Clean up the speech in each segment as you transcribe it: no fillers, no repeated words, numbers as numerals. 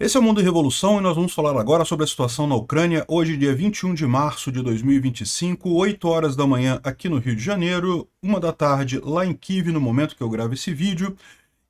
Esse é o Mundo em Revolução e nós vamos falar agora sobre a situação na Ucrânia, hoje dia 21 de março de 2025, 8 horas da manhã aqui no Rio de Janeiro, 1 da tarde lá em Kiev no momento que eu gravo esse vídeo.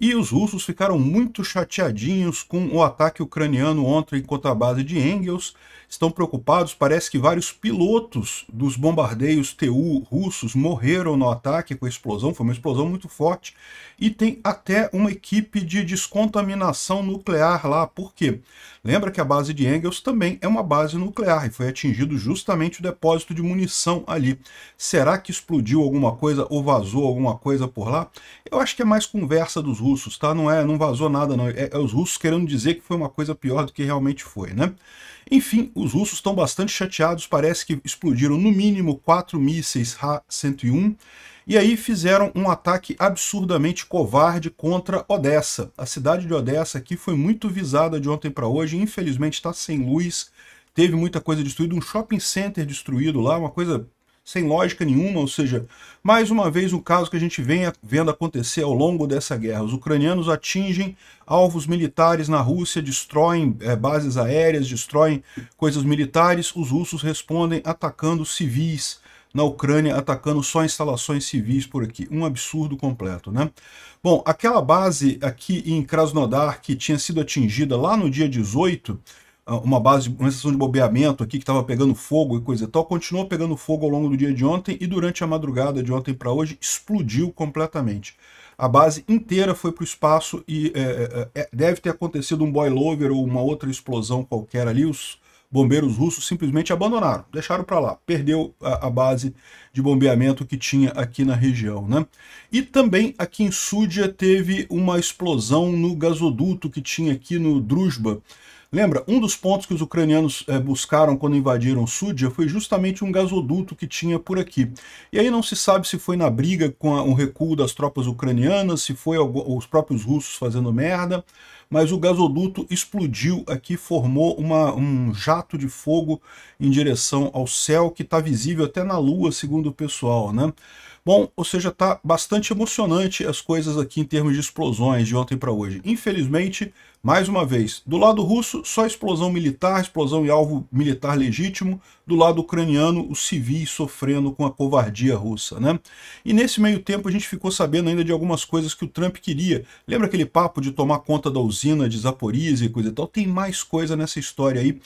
E os russos ficaram muito chateadinhos com o ataque ucraniano ontem contra a base de Engels. Estão preocupados, parece que vários pilotos dos bombardeios TU russos morreram no ataque com a explosão, foi uma explosão muito forte. E tem até uma equipe de descontaminação nuclear lá. Por quê? Lembra que a base de Engels também é uma base nuclear e foi atingido justamente o depósito de munição ali. Será que explodiu alguma coisa ou vazou alguma coisa por lá? Eu acho que é mais conversa dos russos, tá? Não vazou nada, não. É os russos querendo dizer que foi uma coisa pior do que realmente foi, né? Enfim, os russos estão bastante chateados, parece que explodiram no mínimo 4 mísseis Ra-101, e aí fizeram um ataque absurdamente covarde contra Odessa. A cidade de Odessa aqui foi muito visada de ontem para hoje, infelizmente está sem luz, teve muita coisa destruída, um shopping center destruído lá, uma coisa sem lógica nenhuma, ou seja, mais uma vez um caso que a gente vem vendo acontecer ao longo dessa guerra. Os ucranianos atingem alvos militares na Rússia, destroem bases aéreas, destroem coisas militares, os russos respondem atacando civis na Ucrânia, atacando só instalações civis por aqui. Um absurdo completo, né? Bom, aquela base aqui em Krasnodar que tinha sido atingida lá no dia 18, uma estação de bombeamento aqui que estava pegando fogo e coisa e tal, continuou pegando fogo ao longo do dia de ontem e durante a madrugada de ontem para hoje explodiu completamente. A base inteira foi para o espaço e deve ter acontecido um boilover ou uma outra explosão qualquer ali. Os bombeiros russos simplesmente abandonaram, deixaram para lá, perdeu a base de bombeamento que tinha aqui na região, né? E também aqui em Súdia teve uma explosão no gasoduto que tinha aqui no Druzhba. Lembra, um dos pontos que os ucranianos buscaram quando invadiram Súdia foi justamente um gasoduto que tinha por aqui. E aí não se sabe se foi na briga com o recuo das tropas ucranianas, se foi os próprios russos fazendo merda, mas o gasoduto explodiu aqui, formou um jato de fogo em direção ao céu, que está visível até na lua, segundo o pessoal, né? Bom, ou seja, está bastante emocionante as coisas aqui em termos de explosões de ontem para hoje. Infelizmente, mais uma vez, do lado russo, só explosão militar, explosão em alvo militar legítimo. Do lado ucraniano, os civis sofrendo com a covardia russa, né? E nesse meio tempo a gente ficou sabendo ainda de algumas coisas que o Trump queria. Lembra aquele papo de tomar conta da usina de Zaporizhzhia e coisa e tal? Tem mais coisa nessa história aí.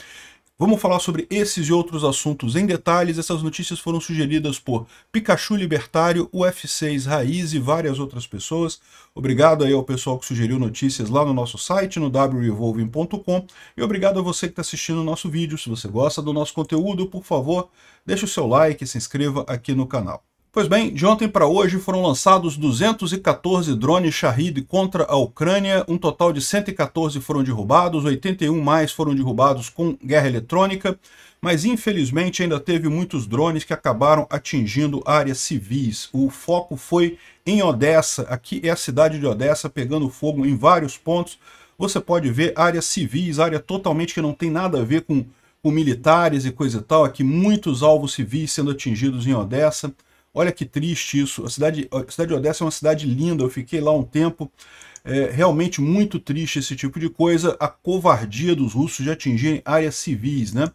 Vamos falar sobre esses e outros assuntos em detalhes. Essas notícias foram sugeridas por Pikachu Libertário, UFC Raiz e várias outras pessoas. Obrigado aí ao pessoal que sugeriu notícias lá no nosso site, no wrevolving.com. E obrigado a você que está assistindo o nosso vídeo. Se você gosta do nosso conteúdo, por favor, deixe o seu like e se inscreva aqui no canal. Pois bem, de ontem para hoje foram lançados 214 drones Shahed contra a Ucrânia, um total de 114 foram derrubados, 81 mais foram derrubados com guerra eletrônica, mas infelizmente ainda teve muitos drones que acabaram atingindo áreas civis. O foco foi em Odessa, aqui é a cidade de Odessa, pegando fogo em vários pontos. Você pode ver áreas civis, área totalmente que não tem nada a ver com militares e coisa e tal, aqui muitos alvos civis sendo atingidos em Odessa. Olha que triste isso. A cidade de Odessa é uma cidade linda, eu fiquei lá um tempo. É realmente muito triste esse tipo de coisa. A covardia dos russos de atingirem áreas civis, né?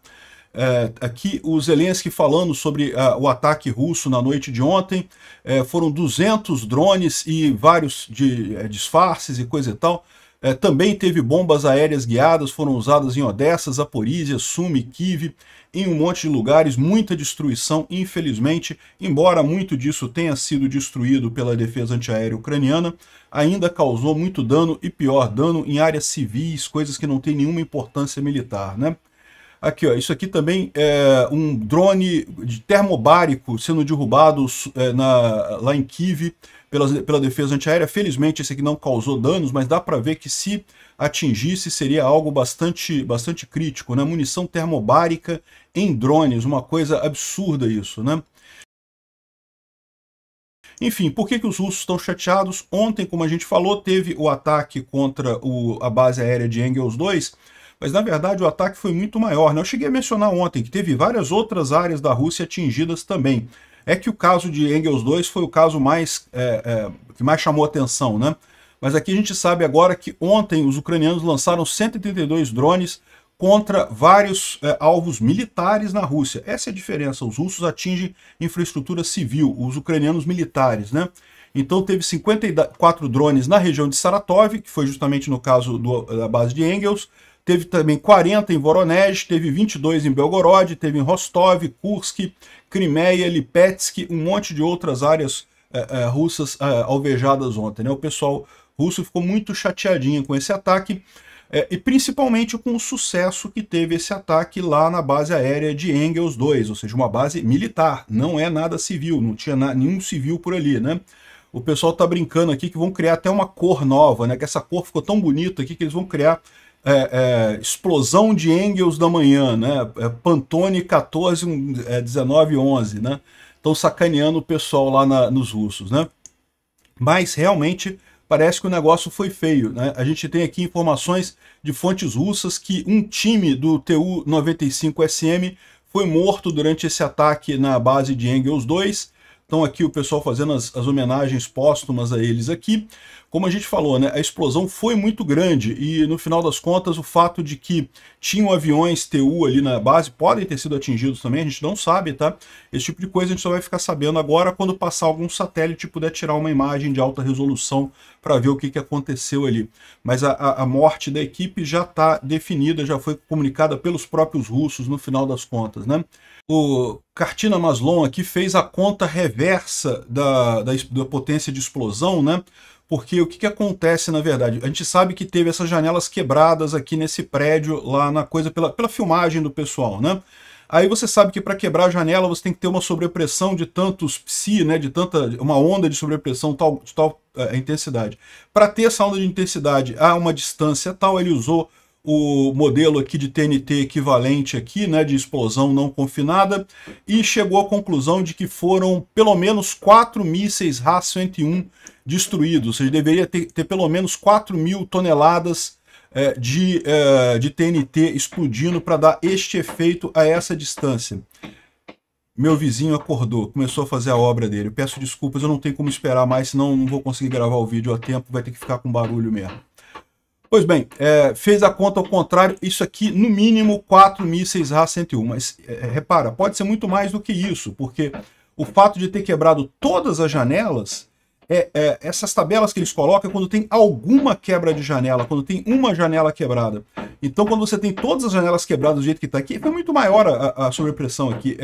Aqui o Zelensky falando sobre o ataque russo na noite de ontem. Foram 200 drones e vários disfarces e coisa e tal. Também teve bombas aéreas guiadas, foram usadas em Odessa, Zaporizhzhia, Sumy, Kiev, em um monte de lugares, muita destruição, infelizmente, embora muito disso tenha sido destruído pela defesa antiaérea ucraniana, ainda causou muito dano e pior, dano em áreas civis, coisas que não têm nenhuma importância militar, né? Aqui, ó, isso aqui também é um drone de termobárico sendo derrubado lá em Kiev pela defesa antiaérea. Felizmente esse aqui não causou danos, mas dá para ver que se atingisse seria algo bastante crítico, né? Munição termobárica em drones, uma coisa absurda isso, né? Enfim, por que os russos estão chateados? Ontem, como a gente falou, teve o ataque contra a base aérea de Engels 2, mas na verdade o ataque foi muito maior, né? Eu cheguei a mencionar ontem que teve várias outras áreas da Rússia atingidas também. É que o caso de Engels 2 foi o caso que mais chamou atenção, né? Mas aqui a gente sabe agora que ontem os ucranianos lançaram 132 drones contra vários alvos militares na Rússia. Essa é a diferença, os russos atingem infraestrutura civil, os ucranianos militares, né? Então teve 54 drones na região de Saratov, que foi justamente no caso da base de Engels, teve também 40 em Voronezh, teve 22 em Belgorod, teve em Rostov, Kursk, Crimeia, Lipetsk, um monte de outras áreas russas alvejadas ontem, né? O pessoal russo ficou muito chateadinho com esse ataque, e principalmente com o sucesso que teve esse ataque lá na base aérea de Engels 2, ou seja, uma base militar, não é nada civil, não tinha nenhum civil por ali, né? O pessoal tá brincando aqui que vão criar até uma cor nova, né? Que essa cor ficou tão bonita aqui que eles vão criar explosão de Engels da manhã, né? Pantone 14, 19, 11, né? Estão sacaneando o pessoal lá nos russos, né? Mas realmente parece que o negócio foi feio, né? A gente tem aqui informações de fontes russas que um time do Tu-95SM foi morto durante esse ataque na base de Engels 2. Então aqui o pessoal fazendo as homenagens póstumas a eles aqui. Como a gente falou, né, a explosão foi muito grande e no final das contas o fato de que tinham aviões TU ali na base podem ter sido atingidos também, a gente não sabe, tá? Esse tipo de coisa a gente só vai ficar sabendo agora quando passar algum satélite e puder tirar uma imagem de alta resolução para ver o que aconteceu ali. Mas a morte da equipe já está definida, já foi comunicada pelos próprios russos no final das contas, né? O Kartina Maslon aqui fez a conta reversa da potência de explosão, né? Porque o que acontece na verdade? A gente sabe que teve essas janelas quebradas aqui nesse prédio, lá na coisa, pela filmagem do pessoal, né? Aí você sabe que para quebrar a janela você tem que ter uma sobrepressão de tantos psi, né? Uma onda de sobrepressão de tal intensidade. Para ter essa onda de intensidade a uma distância tal, ele usou o modelo aqui de TNT equivalente aqui, né, de explosão não confinada, e chegou à conclusão de que foram pelo menos 4 mísseis Ra-101 destruídos, ou seja, deveria ter pelo menos 4.000 toneladas de TNT explodindo para dar este efeito a essa distância. Meu vizinho acordou, começou a fazer a obra dele. Eu peço desculpas, eu não tenho como esperar mais, senão não vou conseguir gravar o vídeo a tempo, vai ter que ficar com barulho mesmo. Pois bem, fez a conta ao contrário, isso aqui no mínimo 4 mísseis Ra-101, mas repara, pode ser muito mais do que isso, porque o fato de ter quebrado todas as janelas, essas tabelas que eles colocam é quando tem alguma quebra de janela, quando tem uma janela quebrada. Então quando você tem todas as janelas quebradas do jeito que está aqui, foi muito maior a sobrepressão aqui,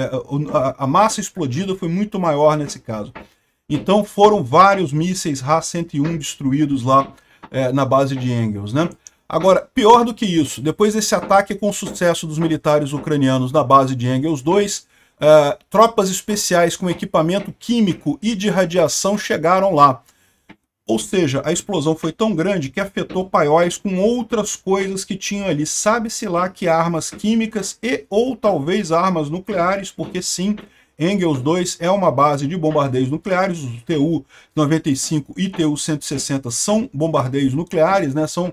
a massa explodida foi muito maior nesse caso. Então foram vários mísseis Ra-101 destruídos lá, na base de Engels, né? Agora, pior do que isso, depois desse ataque com o sucesso dos militares ucranianos na base de Engels 2, tropas especiais com equipamento químico e de radiação chegaram lá. Ou seja, a explosão foi tão grande que afetou paióis com outras coisas que tinham ali. Sabe-se lá que armas químicas ou talvez armas nucleares, porque sim, Engels 2 é uma base de bombardeios nucleares, os Tu-95 e Tu-160 são bombardeios nucleares, né? São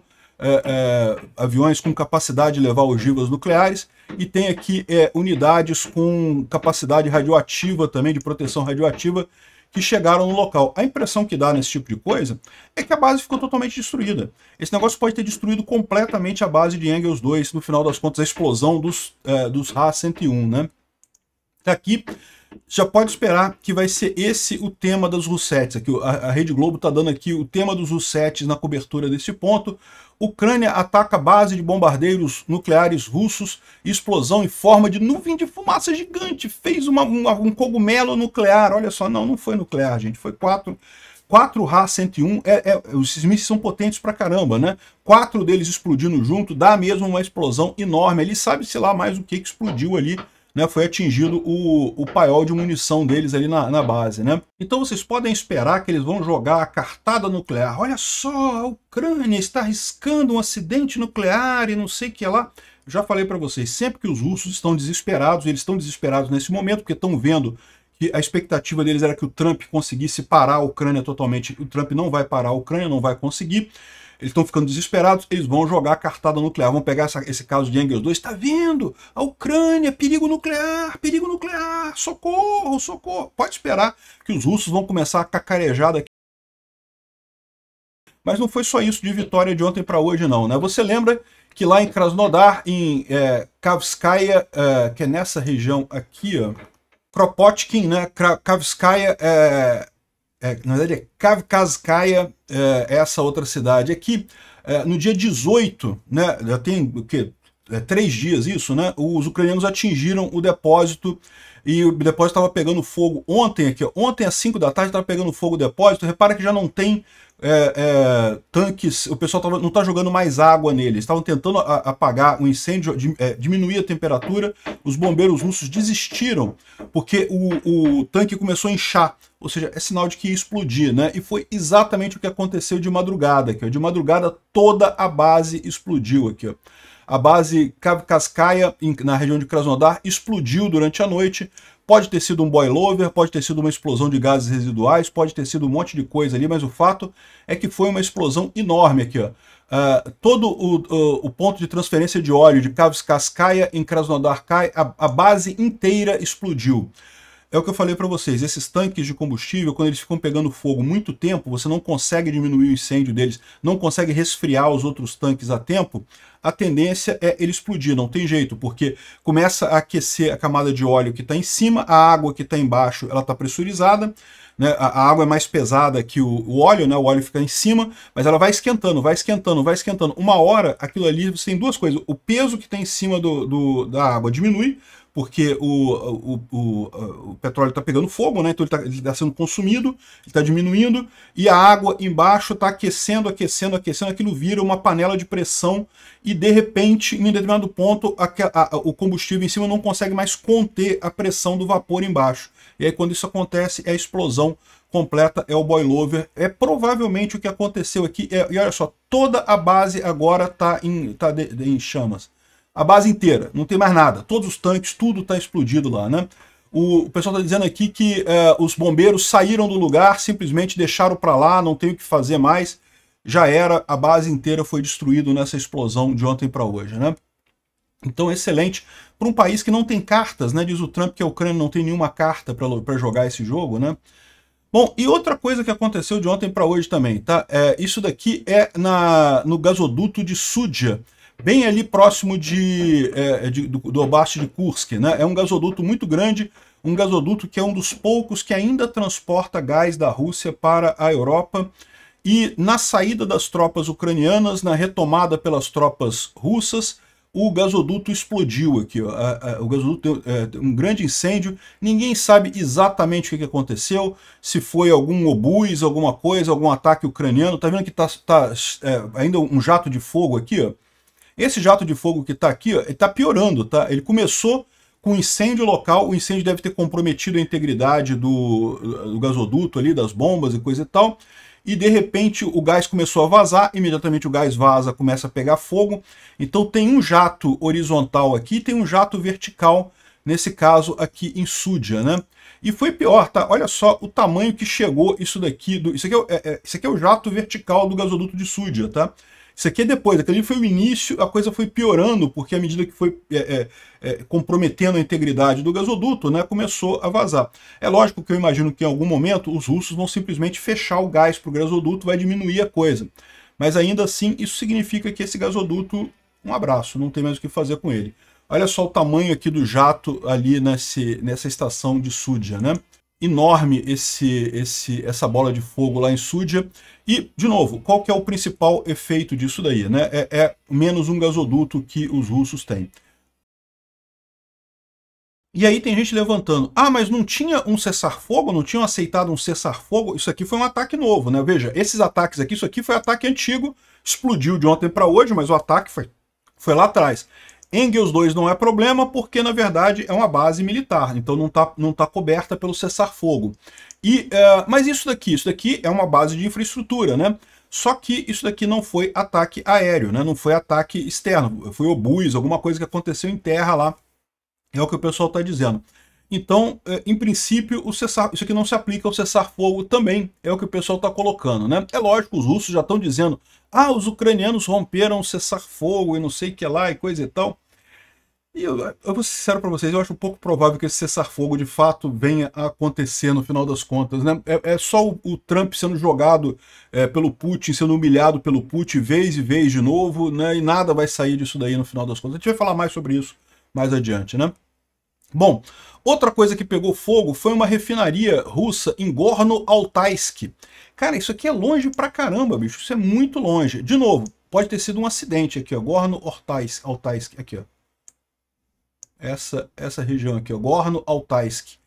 aviões com capacidade de levar ogivas nucleares, e tem aqui unidades com capacidade radioativa também, de proteção radioativa, que chegaram no local. A impressão que dá nesse tipo de coisa é que a base ficou totalmente destruída. Esse negócio pode ter destruído completamente a base de Engels 2, no final das contas, a explosão dos Ra-101, né? Aqui já pode esperar que vai ser esse o tema dos Russetes. Aqui, a Rede Globo está dando aqui o tema dos Russetes na cobertura desse ponto. Ucrânia ataca base de bombardeiros nucleares russos, explosão em forma de nuvem de fumaça gigante, fez um cogumelo nuclear. Olha só, não foi nuclear, gente, foi 4 Ra-101, esses mísseis são potentes pra caramba, né? 4 deles explodindo junto, dá mesmo uma explosão enorme. Ali sabe-se lá mais o que explodiu ali, né? Foi atingido o paiol de munição deles ali na base, né? Então vocês podem esperar que eles vão jogar a cartada nuclear. Olha só, a Ucrânia está arriscando um acidente nuclear e não sei o que lá. Já falei para vocês, sempre que os russos estão desesperados, eles estão desesperados nesse momento, porque estão vendo que a expectativa deles era que o Trump conseguisse parar a Ucrânia totalmente. O Trump não vai parar a Ucrânia, não vai conseguir. Eles estão ficando desesperados, eles vão jogar a cartada nuclear, vão pegar esse caso de Engels 2, está vendo? A Ucrânia, perigo nuclear, socorro, socorro. Pode esperar que os russos vão começar a cacarejar daqui. Mas não foi só isso de vitória de ontem para hoje, não, né? Você lembra que lá em Krasnodar, em Kavskaya, que é nessa região aqui, ó, Kropotkin, né? Kavskaya, na verdade é Kavkazskaya, essa outra cidade aqui, no dia 18, né? Já tem o quê? 3 dias isso, né? Os ucranianos atingiram o depósito e o depósito estava pegando fogo ontem aqui, ó. Ontem às 5 da tarde estava pegando fogo o depósito. Repara que já não tem tanques, o pessoal não está jogando mais água neles, estavam tentando apagar o incêndio, diminuir a temperatura. Os bombeiros russos desistiram porque o tanque começou a inchar, ou seja, é sinal de que ia explodir, né? E foi exatamente o que aconteceu de madrugada aqui, ó. De madrugada toda a base explodiu aqui, ó. A base Kavkazskaya, na região de Krasnodar, explodiu durante a noite. Pode ter sido um boilover, pode ter sido uma explosão de gases residuais, pode ter sido um monte de coisa ali, mas o fato é que foi uma explosão enorme aqui, ó. Todo o ponto de transferência de óleo de Kavkazskaya em Krasnodar-Krai, a base inteira explodiu. É o que eu falei para vocês, esses tanques de combustível, quando eles ficam pegando fogo muito tempo, você não consegue diminuir o incêndio deles, não consegue resfriar os outros tanques a tempo, a tendência é ele explodir, não tem jeito, porque começa a aquecer a camada de óleo que está em cima, a água que está embaixo ela está pressurizada, né? A água é mais pesada que o óleo, né? O óleo fica em cima, mas ela vai esquentando, vai esquentando, vai esquentando. Uma hora, aquilo ali, você tem duas coisas, o peso que está em cima da água diminui, porque o petróleo está pegando fogo, né? Então ele está sendo consumido, ele está diminuindo, e a água embaixo está aquecendo, aquecendo, aquecendo, aquilo vira uma panela de pressão, e de repente, em um determinado ponto, o combustível em cima não consegue mais conter a pressão do vapor embaixo. E aí quando isso acontece, é a explosão completa, é o boilover. É provavelmente o que aconteceu aqui, e olha só, toda a base agora está em chamas. A base inteira, não tem mais nada. Todos os tanques, tudo está explodido lá, né? O pessoal está dizendo aqui que os bombeiros saíram do lugar, simplesmente deixaram para lá, não tem o que fazer mais. Já era, a base inteira foi destruída nessa explosão de ontem para hoje, né? Então, excelente. Para um país que não tem cartas, né? Diz o Trump que a Ucrânia não tem nenhuma carta para jogar esse jogo, né? Bom, e outra coisa que aconteceu de ontem para hoje também, tá? Isso daqui é no gasoduto de Sudzha, bem ali próximo do Oblast de Kursk, né? É um gasoduto muito grande, um gasoduto que é um dos poucos que ainda transporta gás da Rússia para a Europa. E na saída das tropas ucranianas, na retomada pelas tropas russas, o gasoduto explodiu aqui, ó. O gasoduto deu um grande incêndio, ninguém sabe exatamente o que aconteceu, se foi algum obus, alguma coisa, algum ataque ucraniano. Tá vendo que tá ainda um jato de fogo aqui, ó? Esse jato de fogo que está aqui, ó, ele está piorando, tá? Ele começou com incêndio local, o incêndio deve ter comprometido a integridade do gasoduto ali, das bombas e coisa e tal, e de repente o gás começou a vazar, imediatamente o gás vaza, começa a pegar fogo, então tem um jato horizontal aqui, tem um jato vertical, nesse caso aqui em Sudzha, né? E foi pior, tá? Olha só o tamanho que chegou isso daqui, isso aqui é o jato vertical do gasoduto de Sudzha, tá? Isso aqui é depois, aquele foi o início, a coisa foi piorando, porque à medida que foi comprometendo a integridade do gasoduto, né, começou a vazar. É lógico que eu imagino que em algum momento os russos vão simplesmente fechar o gás para o gasoduto, vai diminuir a coisa. Mas ainda assim, isso significa que esse gasoduto, um abraço, não tem mais o que fazer com ele. Olha só o tamanho aqui do jato ali nessa estação de Sudzha, né? Enorme essa bola de fogo lá em Sudzha. E, de novo, qual que é o principal efeito disso daí, né? É menos um gasoduto que os russos têm. E aí tem gente levantando, mas não tinha um cessar-fogo? Não tinham aceitado um cessar-fogo? Isso aqui foi um ataque novo, né? Veja, esses ataques aqui, isso aqui foi ataque antigo, explodiu de ontem para hoje, mas o ataque foi lá atrás. Engels 2 não é problema porque, na verdade, é uma base militar, então não tá coberta pelo cessar-fogo. Mas isso daqui é uma base de infraestrutura, né? Só que isso daqui não foi ataque aéreo, né? Não foi ataque externo, foi obus, alguma coisa que aconteceu em terra lá, é o que o pessoal está dizendo. Então, em princípio, isso aqui não se aplica ao cessar-fogo também, é o que o pessoal está colocando, né? É lógico, os russos já estão dizendo, os ucranianos romperam o cessar-fogo e não sei o que lá e coisa e tal. E eu vou ser sincero para vocês, eu acho um pouco provável que esse cessar-fogo de fato venha a acontecer no final das contas, né? É só o Trump sendo jogado pelo Putin, sendo humilhado pelo Putin vez e vez de novo, né? E nada vai sair disso daí no final das contas. A gente vai falar mais sobre isso mais adiante, né? Bom, outra coisa que pegou fogo foi uma refinaria russa em Gorno-Altaisk. Cara, isso aqui é longe pra caramba, bicho. Isso é muito longe. De novo, pode ter sido um acidente aqui, ó. Gorno-Altaisk, aqui, ó. Essa região aqui, ó, Gorno-Altaisk,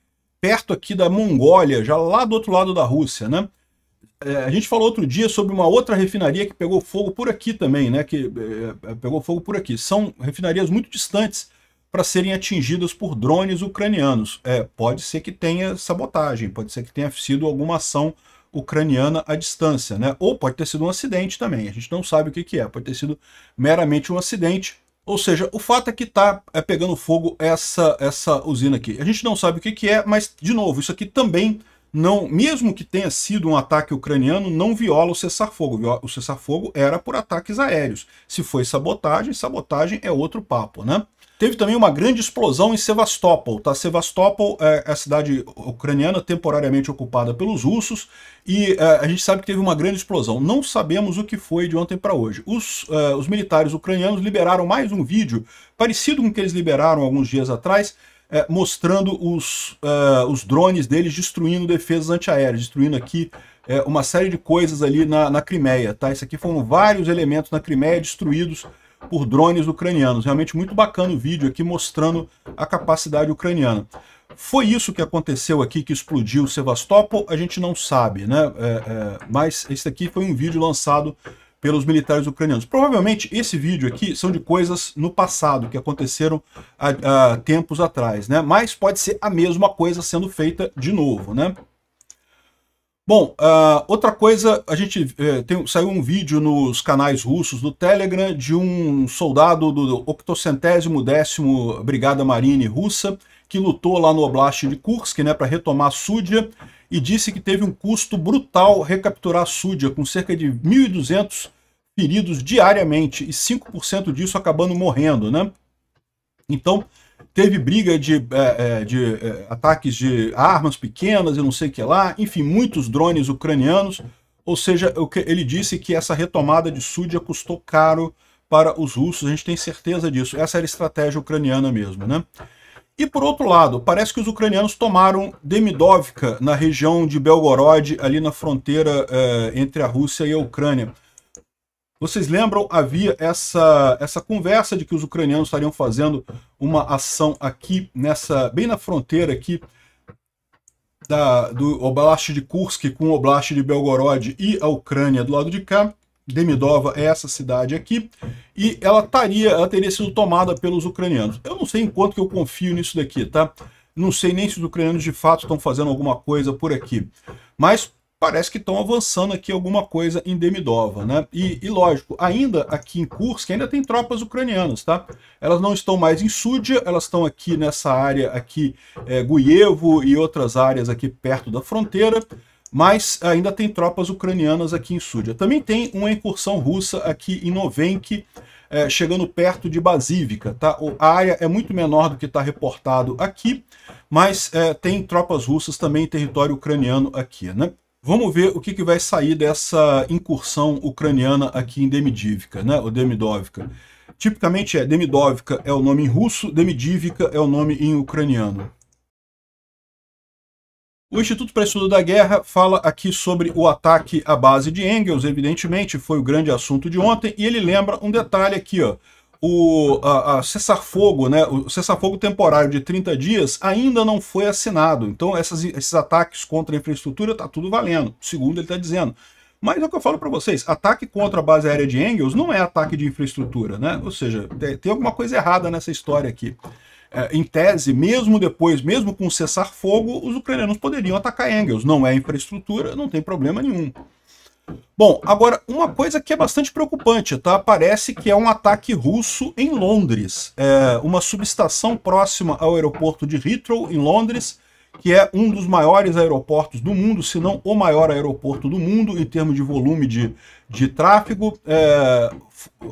perto aqui da Mongólia, já lá do outro lado da Rússia, né? A gente falou outro dia sobre uma outra refinaria que pegou fogo por aqui também, né? Que pegou fogo por aqui. São refinarias muito distantes para serem atingidas por drones ucranianos. Pode ser que tenha sabotagem, pode ser que tenha sido alguma ação ucraniana à distância, né? Ou pode ter sido um acidente também. A gente não sabe o que é. Pode ter sido meramente um acidente. Ou seja, o fato é que está pegando fogo essa usina aqui. A gente não sabe o que é, mas, de novo, isso aqui também não, mesmo que tenha sido um ataque ucraniano, não viola o cessar-fogo. O cessar-fogo era por ataques aéreos. Se foi sabotagem, sabotagem é outro papo, né? Teve também uma grande explosão em Sevastopol, tá? Sevastopol é a cidade ucraniana temporariamente ocupada pelos russos e a gente sabe que teve uma grande explosão. Não sabemos o que foi de ontem para hoje. Os militares ucranianos liberaram mais um vídeo parecido com o que eles liberaram alguns dias atrás, mostrando os drones deles destruindo defesas antiaéreas, destruindo aqui uma série de coisas ali na Crimeia, tá? Isso aqui foram vários elementos na Crimeia destruídos por drones ucranianos. Realmente muito bacana o vídeo aqui mostrando a capacidade ucraniana. Foi isso que aconteceu aqui, que explodiu Sevastopol? A gente não sabe, né? Mas esse aqui foi um vídeo lançado pelos militares ucranianos. Provavelmente esse vídeo aqui são de coisas no passado, que aconteceram há tempos atrás, né? Mas pode ser a mesma coisa sendo feita de novo, né? Bom, outra coisa, a gente saiu um vídeo nos canais russos do Telegram de um soldado do 810º Brigada Marine russa que lutou lá no Oblast de Kursk, né, para retomar Súdia, e disse que teve um custo brutal recapturar Súdia, com cerca de 1.200 feridos diariamente e 5% disso acabando morrendo, né? Então, teve briga de ataques de armas pequenas e não sei o que lá, enfim, muitos drones ucranianos, ou seja, ele disse que essa retomada de Súdia custou caro para os russos, a gente tem certeza disso, essa era a estratégia ucraniana mesmo, né? E por outro lado, parece que os ucranianos tomaram Demidovka, na região de Belgorod, ali na fronteira entre a Rússia e a Ucrânia. Vocês lembram, havia essa conversa de que os ucranianos estariam fazendo uma ação aqui, bem na fronteira aqui do Oblast de Kursk com o Oblast de Belgorod e a Ucrânia do lado de cá. Demidova é essa cidade aqui, e ela teria sido tomada pelos ucranianos. Eu não sei em quanto que eu confio nisso daqui, tá? Não sei nem se os ucranianos de fato estão fazendo alguma coisa por aqui, mas parece que estão avançando aqui alguma coisa em Demidova, né? E lógico, ainda aqui em Kursk ainda tem tropas ucranianas, tá? Elas não estão mais em Súdia, elas estão aqui nessa área aqui, Guievo e outras áreas aqui perto da fronteira, mas ainda tem tropas ucranianas aqui em Súdia. Também tem uma incursão russa aqui em Novenki, chegando perto de Basívica, tá? A área é muito menor do que está reportado aqui, mas tem tropas russas também em território ucraniano aqui, né? Vamos ver o que vai sair dessa incursão ucraniana aqui em Demidivka, né? O Demidovka. Tipicamente Demidovka é o nome em russo, Demidivka é o nome em ucraniano. O Instituto para Estudo da Guerra fala aqui sobre o ataque à base de Engels, evidentemente, foi o grande assunto de ontem, e ele lembra um detalhe aqui, ó. O cessar-fogo, né, o cessar-fogo temporário de 30 dias ainda não foi assinado. Então esses ataques contra a infraestrutura tá tudo valendo, segundo ele está dizendo. Mas é o que eu falo para vocês, ataque contra a base aérea de Engels não é ataque de infraestrutura, né? Ou seja, tem alguma coisa errada nessa história aqui. Em tese, mesmo com cessar-fogo, os ucranianos poderiam atacar Engels. Não é infraestrutura, não tem problema nenhum. Bom, agora, uma coisa que é bastante preocupante, tá? Parece que é um ataque russo em Londres. Uma subestação próxima ao aeroporto de Heathrow, em Londres, que é um dos maiores aeroportos do mundo, se não o maior aeroporto do mundo em termos de volume de tráfego.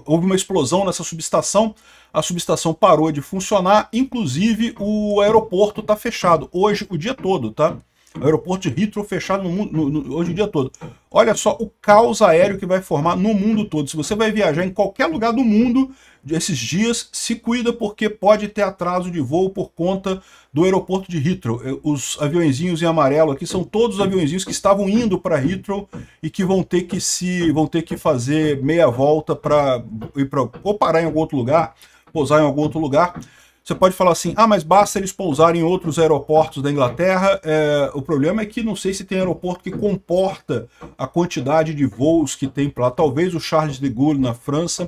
Houve uma explosão nessa subestação, a subestação parou de funcionar, inclusive o aeroporto está fechado hoje o dia todo, tá? O aeroporto de Heathrow fechado hoje o dia todo. Olha só o caos aéreo que vai formar no mundo todo. Se você vai viajar em qualquer lugar do mundo esses dias, se cuida, porque pode ter atraso de voo por conta do aeroporto de Heathrow. Os aviõezinhos em amarelo aqui são todos os aviõezinhos que estavam indo para Heathrow e que vão ter que fazer meia volta para ir ou parar em algum outro lugar, pousar em algum outro lugar. Você pode falar assim, mas basta eles pousarem em outros aeroportos da Inglaterra. O problema é que não sei se tem aeroporto que comporta a quantidade de voos que tem lá. Talvez o Charles de Gaulle na França,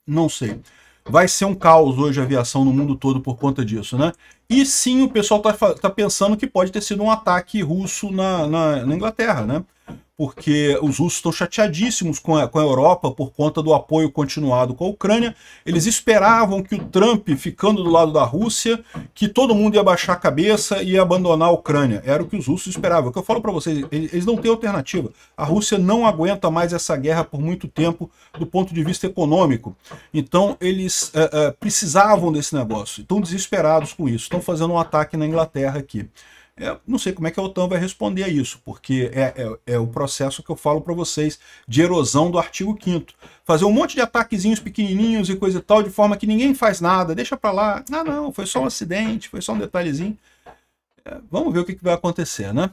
não sei. Vai ser um caos hoje a aviação no mundo todo por conta disso, né? E sim, o pessoal tá pensando que pode ter sido um ataque russo na Inglaterra, né? Porque os russos estão chateadíssimos com a Europa por conta do apoio continuado com a Ucrânia. Eles esperavam que o Trump, ficando do lado da Rússia, que todo mundo ia baixar a cabeça e ia abandonar a Ucrânia. Era o que os russos esperavam. O que eu falo para vocês, eles não têm alternativa. A Rússia não aguenta mais essa guerra por muito tempo do ponto de vista econômico. Então eles precisavam desse negócio. Estão desesperados com isso. Estão fazendo um ataque na Inglaterra aqui. Não sei como é que a OTAN vai responder a isso, porque é o processo que eu falo para vocês de erosão do artigo 5º. Fazer um monte de ataquezinhos pequenininhos e coisa e tal, de forma que ninguém faz nada, deixa para lá. Não, foi só um acidente, foi só um detalhezinho. Vamos ver o que vai acontecer, né?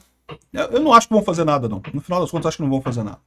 Eu não acho que vão fazer nada, não. No final das contas, acho que não vão fazer nada.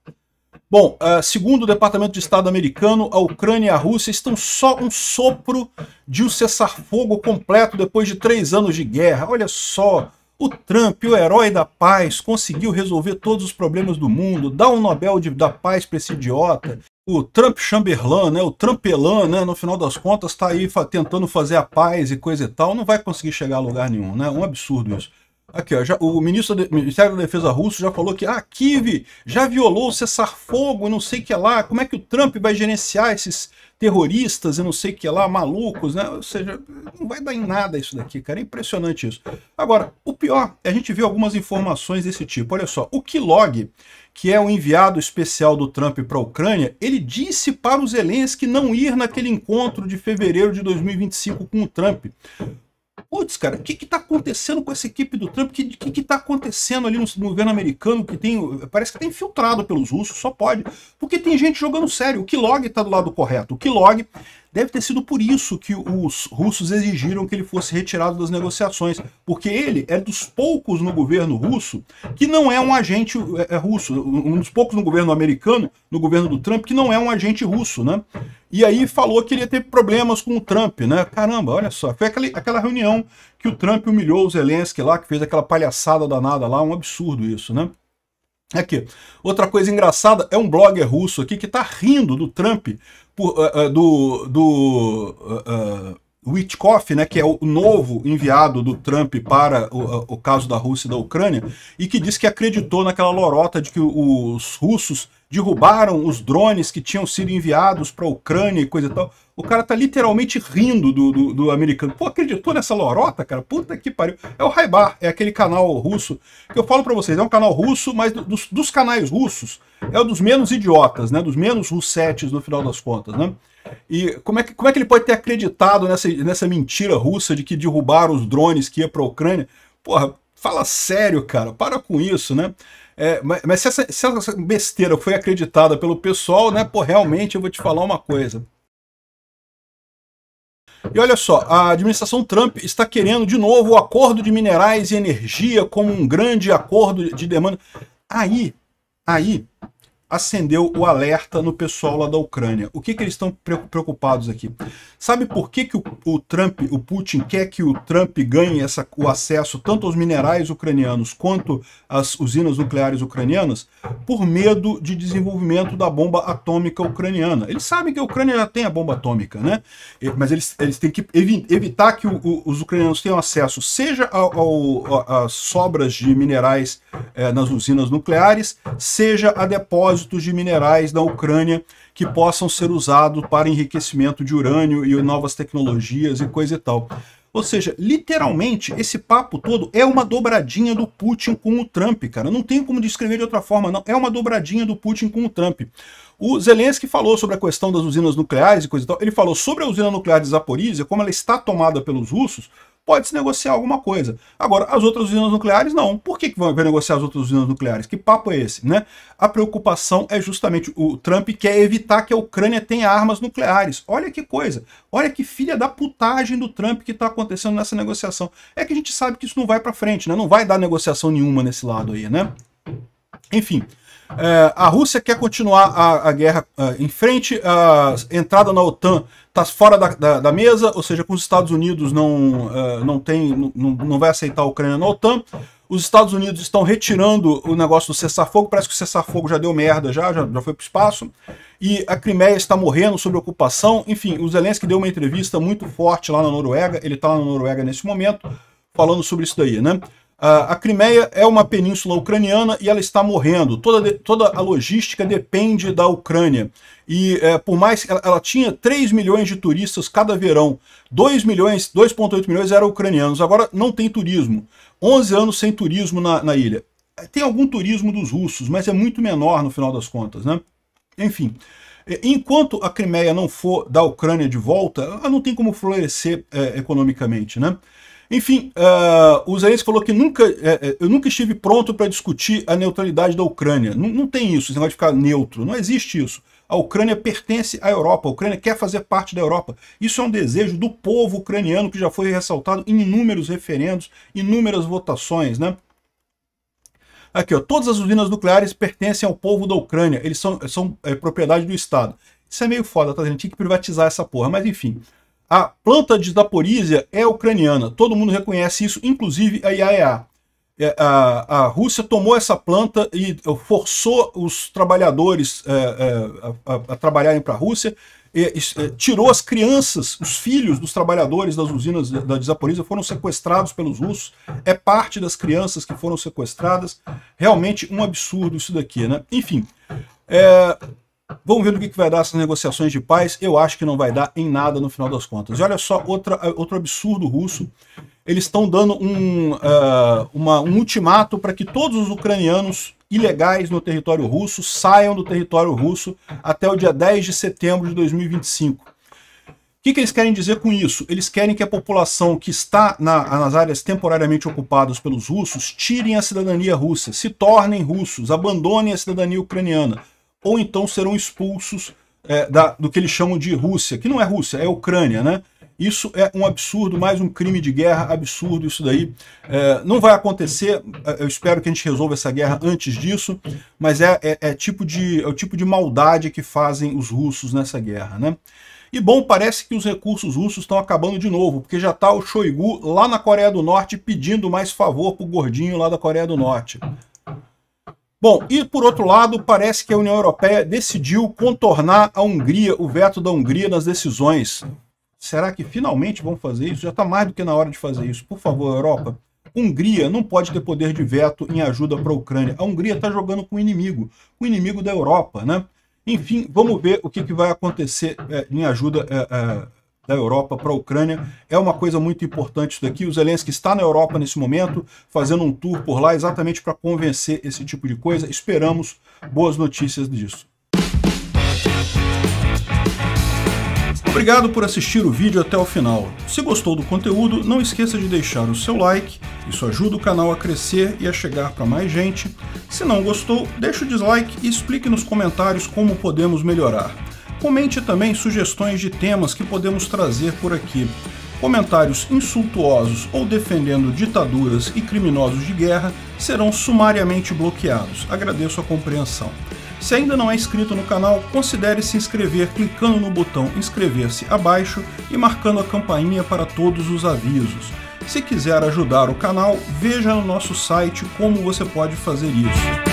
Bom, segundo o Departamento de Estado americano, a Ucrânia e a Rússia estão só um sopro de um cessar-fogo completo depois de 3 anos de guerra. Olha só. O Trump, o herói da paz, conseguiu resolver todos os problemas do mundo, dar um Nobel da Paz para esse idiota. O Trump Chamberlain, né, o Trumpelan, né, no final das contas, está aí tentando fazer a paz e coisa e tal, não vai conseguir chegar a lugar nenhum, né? Um absurdo isso. Aqui, ó, o Ministério da Defesa russo já falou que Kiev já violou o cessar-fogo e não sei o que lá. Como é que o Trump vai gerenciar esses terroristas e não sei o que lá, malucos, né? Ou seja, não vai dar em nada isso daqui, cara. É impressionante isso. Agora, o pior é a gente ver algumas informações desse tipo. Olha só, o Kellogg, que é o enviado especial do Trump para a Ucrânia, ele disse para o Zelensky não ir naquele encontro de fevereiro de 2025 com o Trump. Putz, cara, o que está acontecendo com essa equipe do Trump? O que está acontecendo ali no governo americano que parece que está infiltrado pelos russos, só pode. Porque tem gente jogando sério. O Kellogg está do lado correto. O Kellogg deve ter sido por isso que os russos exigiram que ele fosse retirado das negociações. Porque ele é dos poucos no governo russo que não é um agente russo. Um dos poucos no governo americano, no governo do Trump, que não é um agente russo, né? E aí falou que ele ia ter problemas com o Trump, né? Caramba, olha só. Foi aquela reunião que o Trump humilhou o Zelensky lá, que fez aquela palhaçada danada lá, um absurdo isso, né? Aqui, outra coisa engraçada, é um blogger russo aqui que tá rindo do Trump, Witkoff, né, que é o novo enviado do Trump para o caso da Rússia e da Ucrânia, e que diz que acreditou naquela lorota de que os russos derrubaram os drones que tinham sido enviados para a Ucrânia e coisa e tal. O cara tá literalmente rindo do americano. Pô, acreditou nessa lorota, cara? Puta que pariu. É o Raibar, é aquele canal russo que eu falo para vocês, é um canal russo, mas dos canais russos é um dos menos idiotas, né? Dos menos russetes no final das contas, né? E como é que ele pode ter acreditado nessa mentira russa de que derrubaram os drones que ia para a Ucrânia? Porra, fala sério, cara, para com isso, né? Mas se essa besteira foi acreditada pelo pessoal, né? Pô, realmente eu vou te falar uma coisa. E olha só, a administração Trump está querendo de novo o acordo de minerais e energia como um grande acordo de demanda. Aí acendeu o alerta no pessoal lá da Ucrânia. O que eles estão preocupados aqui? Sabe por que o Putin quer que o Trump ganhe o acesso tanto aos minerais ucranianos quanto às usinas nucleares ucranianas? Por medo de desenvolvimento da bomba atômica ucraniana. Eles sabem que a Ucrânia já tem a bomba atômica, né? Mas eles têm que evitar que os ucranianos tenham acesso seja às sobras de minerais nas usinas nucleares, seja a depósitos de minerais da Ucrânia que possam ser usados para enriquecimento de urânio e novas tecnologias e coisa e tal. Ou seja, literalmente, esse papo todo é uma dobradinha do Putin com o Trump, cara. Não tem como descrever de outra forma, não. É uma dobradinha do Putin com o Trump. O Zelensky falou sobre a questão das usinas nucleares e coisa e tal. Ele falou sobre a usina nuclear de Zaporizhia, como ela está tomada pelos russos, pode-se negociar alguma coisa. Agora, as outras usinas nucleares, não. Por que vai negociar as outras usinas nucleares? Que papo é esse, né? A preocupação é justamente o Trump quer evitar que a Ucrânia tenha armas nucleares. Olha que coisa. Olha que filha da putagem do Trump que está acontecendo nessa negociação. É que a gente sabe que isso não vai para frente, né? Não vai dar negociação nenhuma nesse lado aí, né? Enfim. A Rússia quer continuar a guerra em frente, a entrada na OTAN está fora da mesa, ou seja, com os Estados Unidos não vai aceitar a Ucrânia na OTAN. Os Estados Unidos estão retirando o negócio do cessar-fogo, parece que o cessar-fogo já deu merda, já foi para o espaço, e a Crimeia está morrendo sob ocupação. Enfim, o Zelensky deu uma entrevista muito forte lá na Noruega, ele está lá na Noruega nesse momento, falando sobre isso daí, né? A Crimeia é uma península ucraniana e ela está morrendo. Toda a logística depende da Ucrânia. E por mais que ela tinha 3 milhões de turistas cada verão, 2,8 milhões eram ucranianos. Agora não tem turismo. 11 anos sem turismo na ilha. Tem algum turismo dos russos, mas é muito menor no final das contas, né? Enfim, enquanto a Crimeia não for da Ucrânia de volta, ela não tem como florescer economicamente, né? Enfim, o Zelensky falou que eu nunca estive pronto para discutir a neutralidade da Ucrânia. Não tem isso, esse negócio de ficar neutro. Não existe isso. A Ucrânia pertence à Europa. A Ucrânia quer fazer parte da Europa. Isso é um desejo do povo ucraniano que já foi ressaltado em inúmeros referendos, inúmeras votações, né? Aqui, ó, todas as usinas nucleares pertencem ao povo da Ucrânia. Eles são propriedade do Estado. Isso é meio foda, tá? A gente tinha que privatizar essa porra, mas enfim. A planta de Zaporizhia é ucraniana, todo mundo reconhece isso, inclusive a IAEA. A Rússia tomou essa planta e forçou os trabalhadores a trabalharem para a Rússia, tirou as crianças, os filhos dos trabalhadores das usinas de Zaporizhia foram sequestrados pelos russos, é parte das crianças que foram sequestradas, realmente um absurdo isso daqui, né? Enfim, vamos ver o que vai dar essas negociações de paz. Eu acho que não vai dar em nada no final das contas. E olha só, outro absurdo russo. Eles estão dando um ultimato para que todos os ucranianos ilegais no território russo saiam do território russo até o dia 10 de setembro de 2025. O que eles querem dizer com isso? Eles querem que a população que está nas áreas temporariamente ocupadas pelos russos tirem a cidadania russa, se tornem russos, abandonem a cidadania ucraniana, ou então serão expulsos do que eles chamam de Rússia, que não é Rússia, é Ucrânia, né? Isso é um absurdo, mais um crime de guerra, absurdo isso daí. Não vai acontecer, eu espero que a gente resolva essa guerra antes disso, mas é o tipo de maldade que fazem os russos nessa guerra, né? E bom, parece que os recursos russos estão acabando de novo, porque já está o Shoigu lá na Coreia do Norte pedindo mais favor pro gordinho lá da Coreia do Norte. Bom, e por outro lado, parece que a União Europeia decidiu contornar a Hungria, o veto da Hungria nas decisões. Será que finalmente vão fazer isso? Já está mais do que na hora de fazer isso. Por favor, Europa. Hungria não pode ter poder de veto em ajuda para a Ucrânia. A Hungria está jogando com o inimigo da Europa, né? Enfim, vamos ver o que vai acontecer em ajuda da Europa para a Ucrânia. É uma coisa muito importante isso daqui. O Zelensky está na Europa nesse momento, fazendo um tour por lá exatamente para convencer esse tipo de coisa. Esperamos boas notícias disso. Obrigado por assistir o vídeo até o final. Se gostou do conteúdo, não esqueça de deixar o seu like, isso ajuda o canal a crescer e a chegar para mais gente. Se não gostou, deixe o dislike e explique nos comentários como podemos melhorar. Comente também sugestões de temas que podemos trazer por aqui. Comentários insultuosos ou defendendo ditaduras e criminosos de guerra serão sumariamente bloqueados. Agradeço a compreensão. Se ainda não é inscrito no canal, considere se inscrever clicando no botão inscrever-se abaixo e marcando a campainha para todos os avisos. Se quiser ajudar o canal, veja no nosso site como você pode fazer isso.